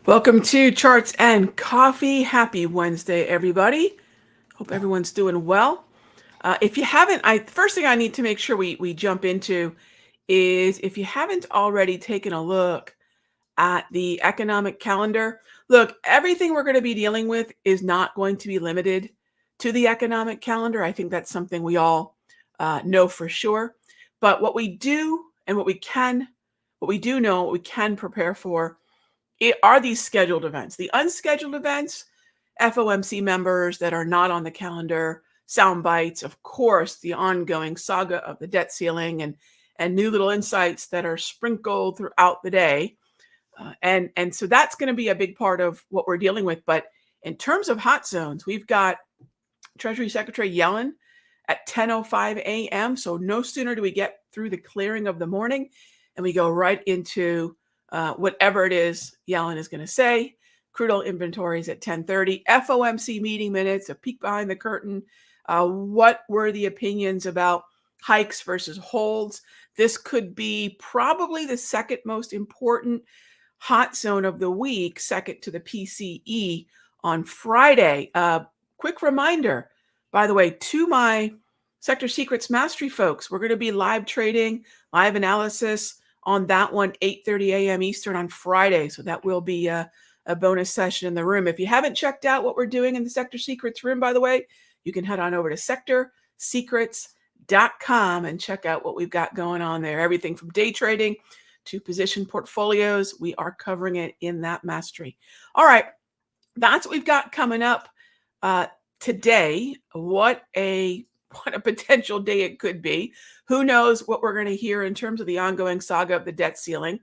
Welcome to Charts and Coffee. Happy Wednesday, everybody. Hope everyone's doing well. If you haven't, first thing I need to make sure we jump into is if you haven't already taken a look at the economic calendar. Look, everything we're going to be dealing with is not going to be limited to the economic calendar. I think that's something we all know for sure. But what we do and what we do know, what we can prepare for are these scheduled events. The unscheduled events, FOMC members that are not on the calendar, sound bites, of course, the ongoing saga of the debt ceiling and new little insights that are sprinkled throughout the day. And so that's going to be a big part of what we're dealing with. But in terms of hot zones, we've got Treasury Secretary Yellen at 10:05 a.m. So no sooner do we get through the clearing of the morning and we go right into whatever it is Yellen is going to say. Crude oil inventories at 10:30, FOMC meeting minutes, a peek behind the curtain. What were the opinions about hikes versus holds? This could be probably the second most important hot zone of the week, second to the PCE on Friday. Quick reminder, by the way, to my Sector Secrets Mastery folks, we're going to be live trading, live analysis on that one, 8:30 a.m. Eastern on Friday. So that will be a bonus session in the room. If you haven't checked out what we're doing in the Sector Secrets room, by the way, you can head on over to sectorsecrets.com and check out what we've got going on there. Everything from day trading to position portfolios. We are covering it in that mastery. All right. That's what we've got coming up today. What a potential day it could be. Who knows what we're going to hear in terms of the ongoing saga of the debt ceiling.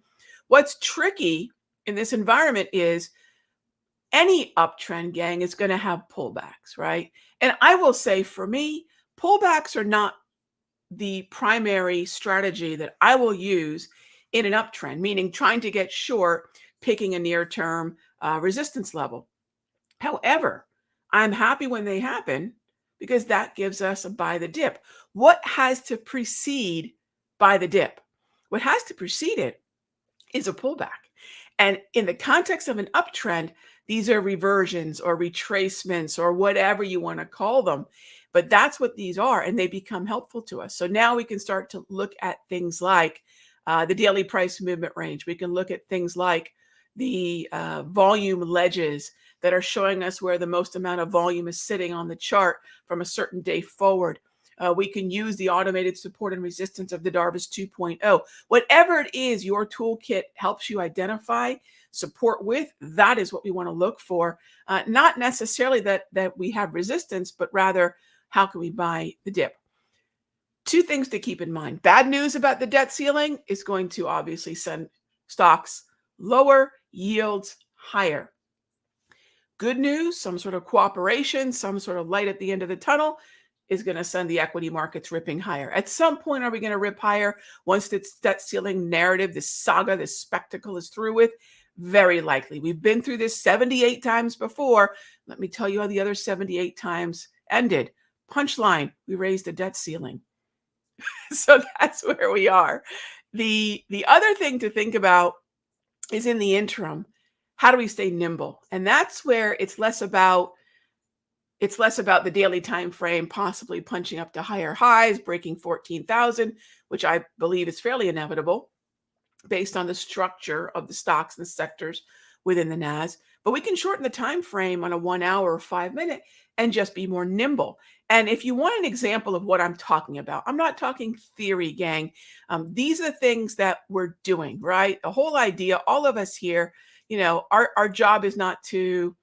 What's tricky in this environment is any uptrend, gang, is going to have pullbacks, right? And I will say for me, pullbacks are not the primary strategy that I will use in an uptrend, meaning trying to get short, picking a near-term resistance level. However, I'm happy when they happen because that gives us a buy the dip. What has to precede buy the dip? What has to precede it is a pullback. And in the context of an uptrend, these are reversions or retracements or whatever you want to call them. But that's what these are, and they become helpful to us. So now we can start to look at things like the daily price movement range. We can look at things like the volume ledges that are showing us where the most amount of volume is sitting on the chart from a certain day forward. We can use the automated support and resistance of the Darvis 2.0. Whatever it is your toolkit helps you identify support with, that is what we want to look for. Not necessarily that we have resistance, but rather how can we buy the dip? Two things to keep in mind. Bad news about the debt ceiling is going to obviously send stocks lower, yields higher. Good news, some sort of cooperation, some sort of light at the end of the tunnel is going to send the equity markets ripping higher. At some point, are we going to rip higher once this debt ceiling narrative, this saga, this spectacle is through with? Very likely. We've been through this 78 times before. Let me tell you how the other 78 times ended. Punchline, we raised the debt ceiling. So that's where we are. The other thing to think about is in the interim, how do we stay nimble? And that's where it's less about the daily time frame, possibly punching up to higher highs, breaking 14,000, which I believe is fairly inevitable based on the structure of the stocks and the sectors within the NAS. But we can shorten the time frame on a 1 hour or 5 minute and just be more nimble. And if you want an example of what I'm talking about, I'm not talking theory, gang. These are the things that we're doing, right? The whole idea, all of us here, our job is not to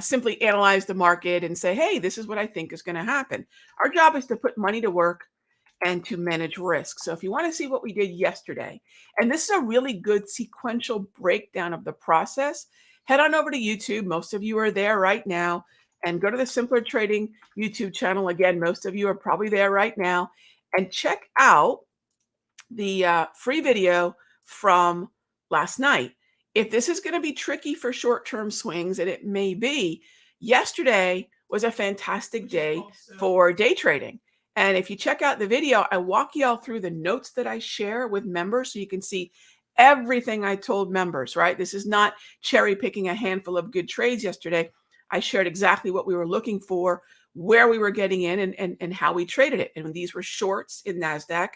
simply analyze the market and say, hey, this is what I think is going to happen. Our job is to put money to work and to manage risk. So if you want to see what we did yesterday, and this is a really good sequential breakdown of the process, head on over to YouTube. Most of you are there right now. And go to the Simpler Trading YouTube channel. Again, most of you are probably there right now. And check out the free video from last night. If this is going to be tricky for short-term swings, and it may be, yesterday was a fantastic day for day trading. And if you check out the video, I walk y'all through the notes that I share with members so you can see everything I told members, right? This is not cherry picking a handful of good trades yesterday. I shared exactly what we were looking for, where we were getting in, and how we traded it. And these were shorts in NASDAQ,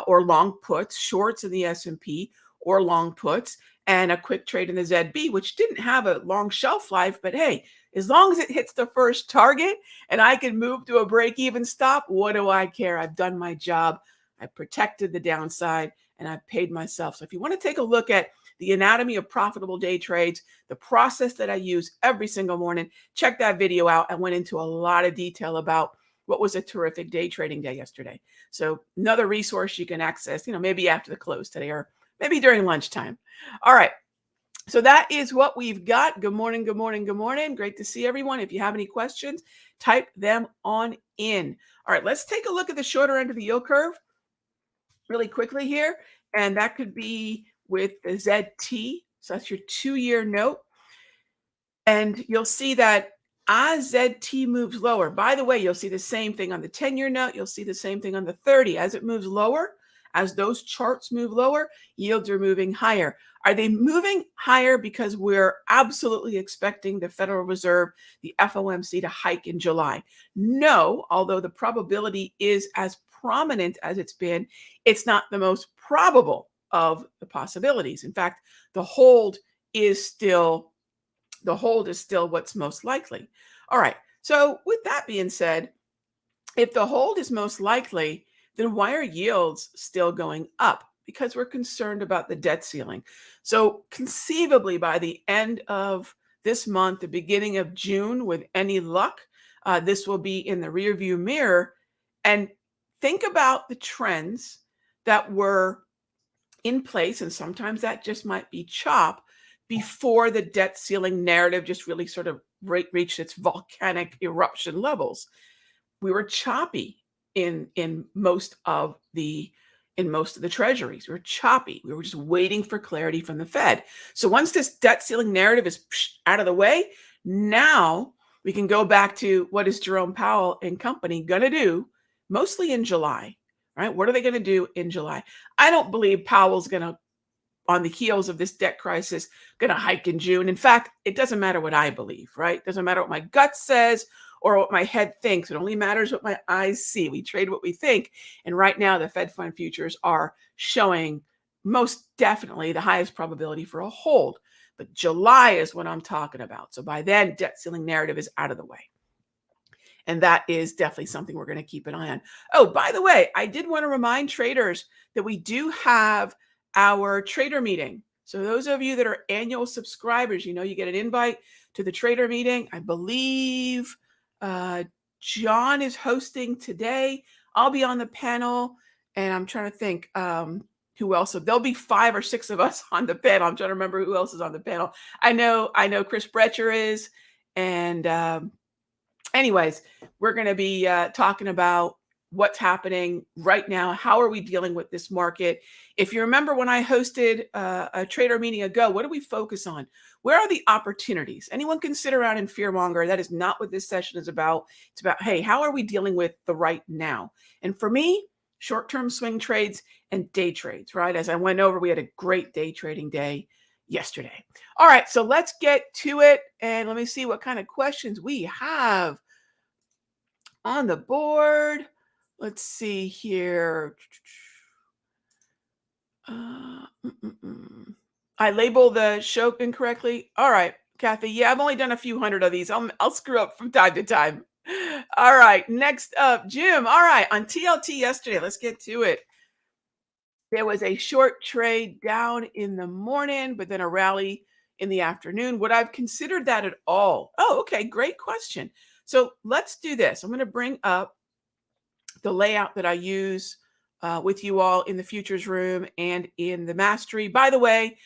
or long puts, shorts in the S&P, or long puts, and a quick trade in the ZB, which didn't have a long shelf life. But hey, as long as it hits the first target and I can move to a break-even stop, what do I care? I've done my job. I protected the downside, and I've paid myself. So if you want to take a look at the anatomy of profitable day trades, the process that I use every single morning, check that video out. I went into a lot of detail about what was a terrific day trading day yesterday. So another resource you can access, maybe after the close today, or maybe during lunchtime. All right. So that is what we've got. Good morning, good morning, good morning. Great to see everyone. If you have any questions, type them on in. All right, let's take a look at the shorter end of the yield curve really quickly here. And that could be with the ZT. So that's your 2-year note. And you'll see that as ZT moves lower, by the way, you'll see the same thing on the 10-year note. You'll see the same thing on the 30. As it moves lower, as those charts move lower, yields are moving higher. Are they moving higher because we're absolutely expecting the Federal Reserve, the FOMC, to hike in July? No, although the probability is as prominent as it's been, it's not the most probable of the possibilities. In fact, the hold is still what's most likely. All right. So with that being said, if the hold is most likely, then why are yields still going up? Because we're concerned about the debt ceiling. So conceivably by the end of this month, the beginning of June, with any luck, this will be in the rearview mirror. And think about the trends that were in place, and sometimes that just might be chop, before the debt ceiling narrative just really sort of reached its volcanic eruption levels. We were choppy in most of the treasuries. We were choppy. We were just waiting for clarity from the Fed. So once this debt ceiling narrative is out of the way, now we can go back to what is Jerome Powell and company going to do, mostly in July, right? What are they going to do in July? I don't believe Powell's going to, on the heels of this debt crisis, going to hike in June. In fact, it doesn't matter what I believe, right? It doesn't matter what my gut says or what my head thinks. It only matters what my eyes see. We trade what we think. And right now, the Fed fund futures are showing most definitely the highest probability for a hold. But July is what I'm talking about. So by then, debt ceiling narrative is out of the way. And that is definitely something we're going to keep an eye on. Oh, by the way, I did want to remind traders that we do have our trader meeting. So those of you that are annual subscribers, you get an invite to the trader meeting. I believe John is hosting today. I'll be on the panel, and I'm trying to think who else. So there'll be 5 or 6 of us on the panel. I'm trying to remember who else is on the panel. I know Chris Brecher is, and anyways, we're going to be talking about what's happening right now. How are we dealing with this market? If you remember when I hosted a trader meeting ago, what do we focus on? Where are the opportunities? Anyone can sit around and fearmonger. That is not what this session is about. It's about, hey, how are we dealing with the right now? And for me, short-term swing trades and day trades, right? As I went over, we had a great day trading day yesterday. All right, so let's get to it. And let me see what kind of questions we have on the board. Let's see here. I labeled the show incorrectly. All right, Kathy. Yeah, I've only done a few hundred of these. I'll screw up from time to time. All right, next up, Jim. All right, on TLT yesterday, let's get to it. There was a short trade down in the morning, but then a rally in the afternoon. Would I've considered that at all? Oh, okay, great question. So let's do this. I'm going to bring up the layout that I use with you all in the futures room and in the mastery. By the way,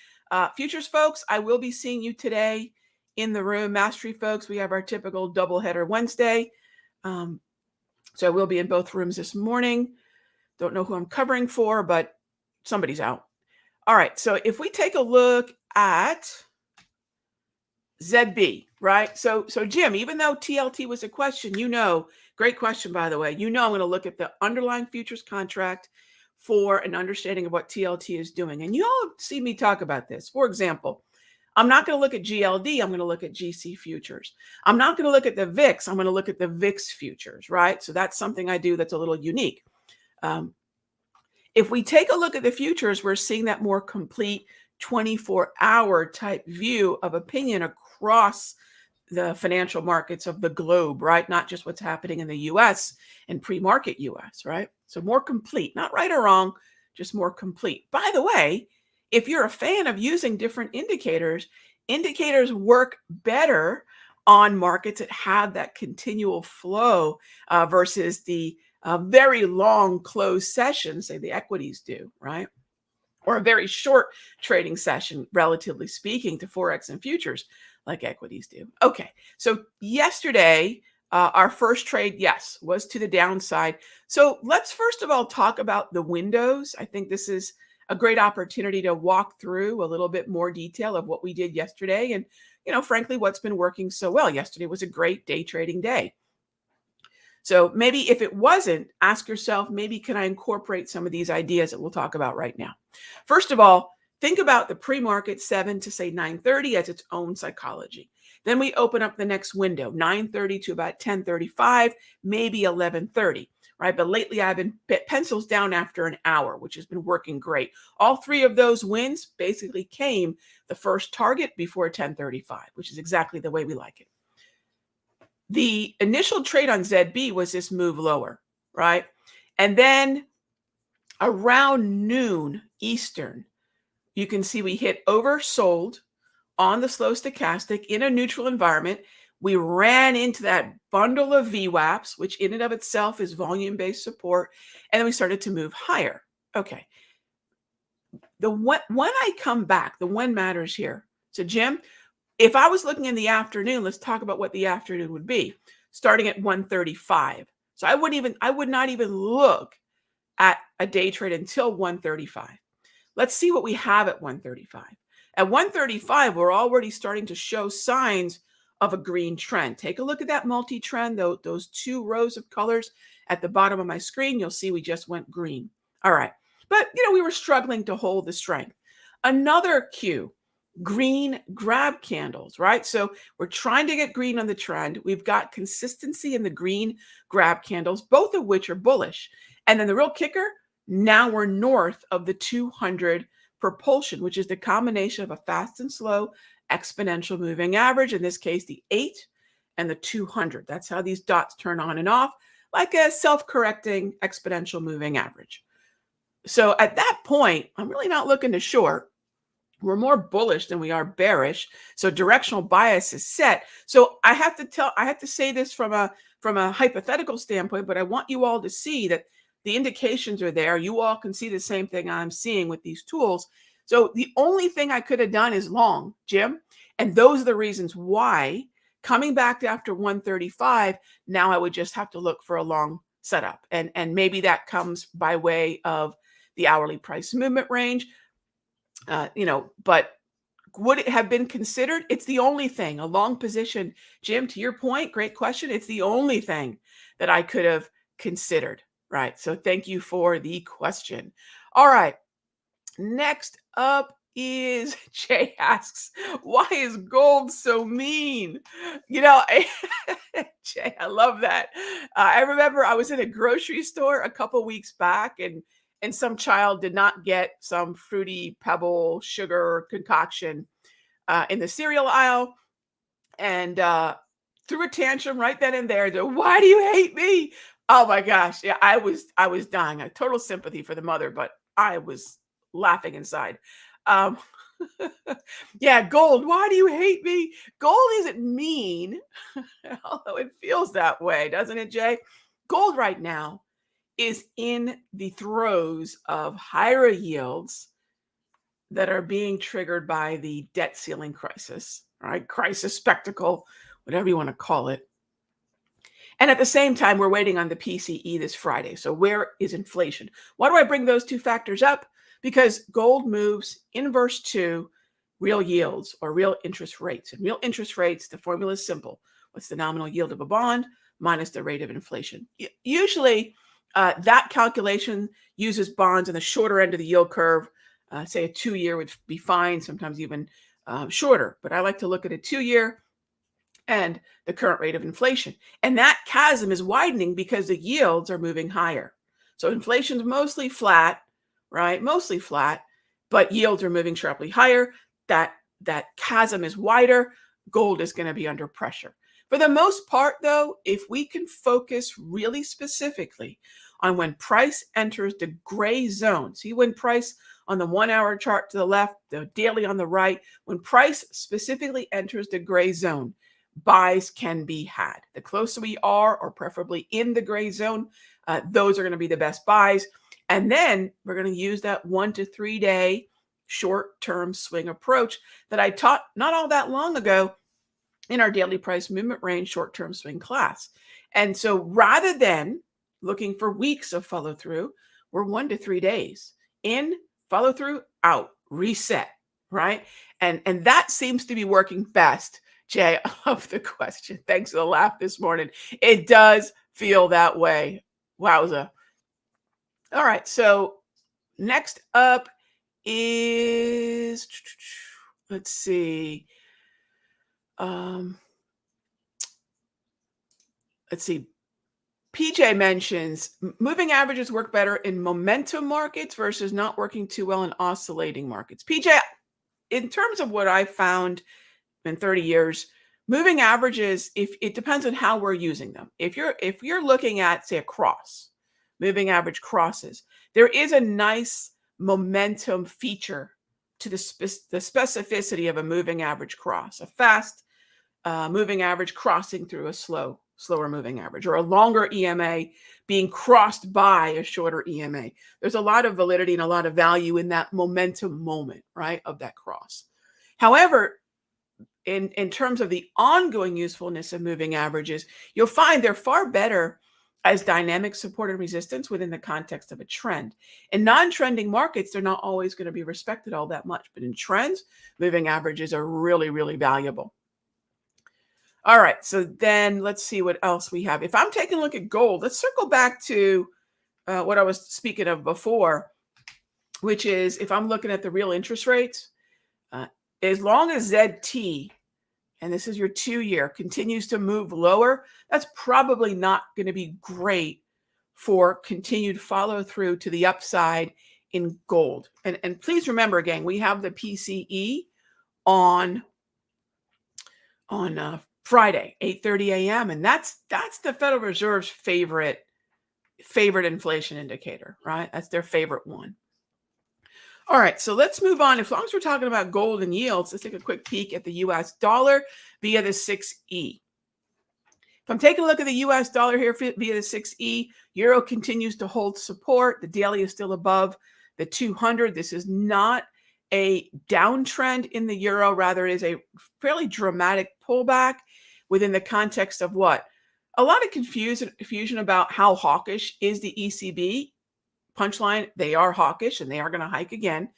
Futures folks, I will be seeing you today in the room. Mastery folks, we have our typical doubleheader Wednesday. So I will be in both rooms this morning. Don't know who I'm covering for, but somebody's out. All right. So if we take a look at ZB, right? So Jim, even though TLT was a question, great question, by the way, I'm going to look at the underlying futures contract for an understanding of what TLT is doing. And you all see me talk about this. For example, I'm not going to look at GLD. I'm going to look at GC futures. I'm not going to look at the VIX. I'm going to look at the VIX futures, right? So that's something I do that's a little unique. If we take a look at the futures, we're seeing that more complete 24-hour type view of opinion across the financial markets of the globe, right? Not just what's happening in the US and pre-market US, right? So more complete, not right or wrong, just more complete. By the way, if you're a fan of using different indicators, indicators work better on markets that have that continual flow versus the very long closed sessions, say the equities do, right? Or a very short trading session, relatively speaking, to Forex and futures like equities do. Okay, so yesterday, our first trade, yes, was to the downside. So let's first of all talk about the windows. I think this is a great opportunity to walk through a little bit more detail of what we did yesterday and, frankly, what's been working so well. Yesterday was a great day trading day. So maybe if it wasn't, ask yourself, maybe can I incorporate some of these ideas that we'll talk about right now? First of all, think about the pre-market 7 to say 9:30 as its own psychology. Then we open up the next window, 9:30 to about 10:35, maybe 11:30, right? But lately I've been pencils down after an hour, which has been working great. All three of those wins basically came the first target before 10:35, which is exactly the way we like it. The initial trade on ZB was this move lower, right? And then around noon Eastern, you can see we hit oversold on the slow stochastic in a neutral environment. We ran into that bundle of VWAPs, which in and of itself is volume-based support, and then we started to move higher. Okay. When I come back, the when matters here. So Jim, if I was looking in the afternoon, let's talk about what the afternoon would be, starting at 1:35. So I would not even look at a day trade until 1:35. Let's see what we have at 1:35. At 1:35, we're already starting to show signs of a green trend. Take a look at that multi-trend, those two rows of colors at the bottom of my screen. You'll see we just went green. All right. But, we were struggling to hold the strength. Another cue. Green grab candles, right? So we're trying to get green on the trend. We've got consistency in the green grab candles, both of which are bullish. And then the real kicker, now we're north of the 200 propulsion, which is the combination of a fast and slow exponential moving average, in this case, the 8 and the 200. That's how these dots turn on and off, like a self-correcting exponential moving average. So at that point, I'm really not looking to short. We're more bullish than we are bearish. So directional bias is set. So I have to say this from a hypothetical standpoint, but I want you all to see that the indications are there. You all can see the same thing I'm seeing with these tools. So the only thing I could have done is long, Jim. And those are the reasons why coming back after 1:35, now I would just have to look for a long setup. And maybe that comes by way of the hourly price movement range. But would it have been considered? It's the only thing, a long position. Jim, to your point, great question. It's the only thing that I could have considered, right? So thank you for the question. All right. Next up is Jay asks, why is gold so mean? Jay, I love that. I remember I was in a grocery store a couple weeks back and some child did not get some fruity pebble sugar concoction in the cereal aisle and threw a tantrum right then and there. Why do you hate me? Oh my gosh. Yeah, I was dying. I total sympathy for the mother, but I was laughing inside. Yeah, gold. Why do you hate me? Gold isn't mean, although it feels that way, doesn't it, Jay? Gold right now is in the throes of higher yields, that are being triggered by the debt ceiling crisis, right? Crisis, spectacle, whatever you want to call it. And at the same time, we're waiting on the PCE this Friday. So where is inflation? Why do I bring those two factors up? Because gold moves inverse to real yields or real interest rates. And real interest rates, the formula is simple. What's the nominal yield of a bond minus the rate of inflation? Usually, that calculation uses bonds on the shorter end of the yield curve. Say a 2-year would be fine, sometimes even shorter. But I like to look at a 2-year and the current rate of inflation. And that chasm is widening because the yields are moving higher. So inflation's mostly flat, right? Mostly flat, but yields are moving sharply higher. That chasm is wider. Gold is going to be under pressure. For the most part, though, if we can focus really specifically on when price enters the gray zone, see when price on the 1-hour chart to the left, the daily on the right, when price specifically enters the gray zone, buys can be had. The closer we are, or preferably in the gray zone, those are going to be the best buys. And then we're going to use that 1 to 3 day short-term swing approach that I taught not all that long ago in our daily price movement range short-term swing class. And so rather than looking for weeks of follow through, we're 1 to 3 days in, follow through, out, reset, right? And that seems to be working best. Jay, I love the question. Thanks for the laugh this morning. It does feel that way. Wowza. All right. So next up is, let's see. PJ mentions moving averages work better in momentum markets versus not working too well in oscillating markets. PJ, in terms of what I found in 30 years, moving averages, if it depends on how we're using them. If you're looking at, say, a cross, moving average crosses, there is a nice momentum feature to the specificity of a moving average cross, a fast moving average crossing through a slower moving average, or a longer EMA being crossed by a shorter EMA. There's a lot of validity and a lot of value in that momentum moment, right, of that cross. However, in terms of the ongoing usefulness of moving averages, you'll find they're far better as dynamic support and resistance within the context of a trend. In non-trending markets, they're not always going to be respected all that much, but in trends, moving averages are really, really valuable. All right, so then let's see what else we have. If I'm taking a look at gold, let's circle back to what I was speaking of before, which is if I'm looking at the real interest rates, as long as ZT, and this is your 2-year, continues to move lower, that's probably not going to be great for continued follow through to the upside in gold. And please remember, again, we have the PCE on Friday, 8:30 a.m. And that's the Federal Reserve's favorite inflation indicator, right? That's their favorite one. All right, so let's move on. As long as we're talking about gold and yields, let's take a quick peek at the US dollar via the 6E. If I'm taking a look at the US dollar here via the 6E, euro continues to hold support. The daily is still above the 200. This is not a downtrend in the euro, rather it is a fairly dramatic pullback within the context of what? A lot of confusion about how hawkish is the ECB. Punchline, they are hawkish and they are going to hike again.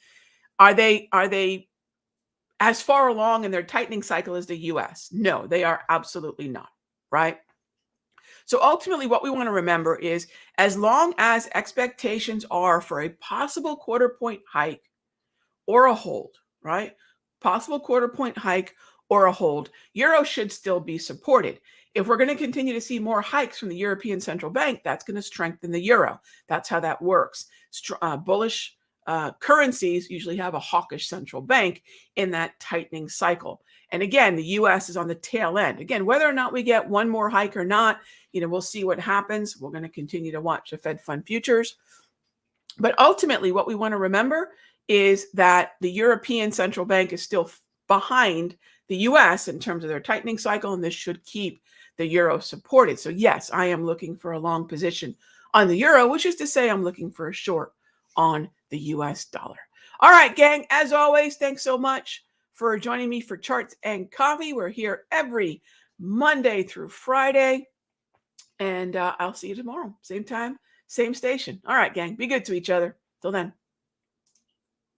Are they as far along in their tightening cycle as the US? No, they are absolutely not, right? So ultimately what we want to remember is as long as expectations are for a possible quarter point hike or a hold, right? Possible quarter point hike or a hold, euro should still be supported. If we're going to continue to see more hikes from the European Central Bank, that's going to strengthen the euro. That's how that works. Bullish currencies usually have a hawkish central bank in that tightening cycle. And again, the US is on the tail end. Again, whether or not we get one more hike or not, we'll see what happens. We're going to continue to watch the Fed fund futures. But ultimately, what we want to remember is that the European Central Bank is still behind the US in terms of their tightening cycle, and this should keep the euro supported. So yes, I am looking for a long position on the euro, which is to say I'm looking for a short on the US dollar. All right, gang, as always, thanks so much for joining me for Charts and Coffee. We're here every Monday through Friday, and I'll see you tomorrow. Same time, same station. All right, gang, be good to each other. Till then.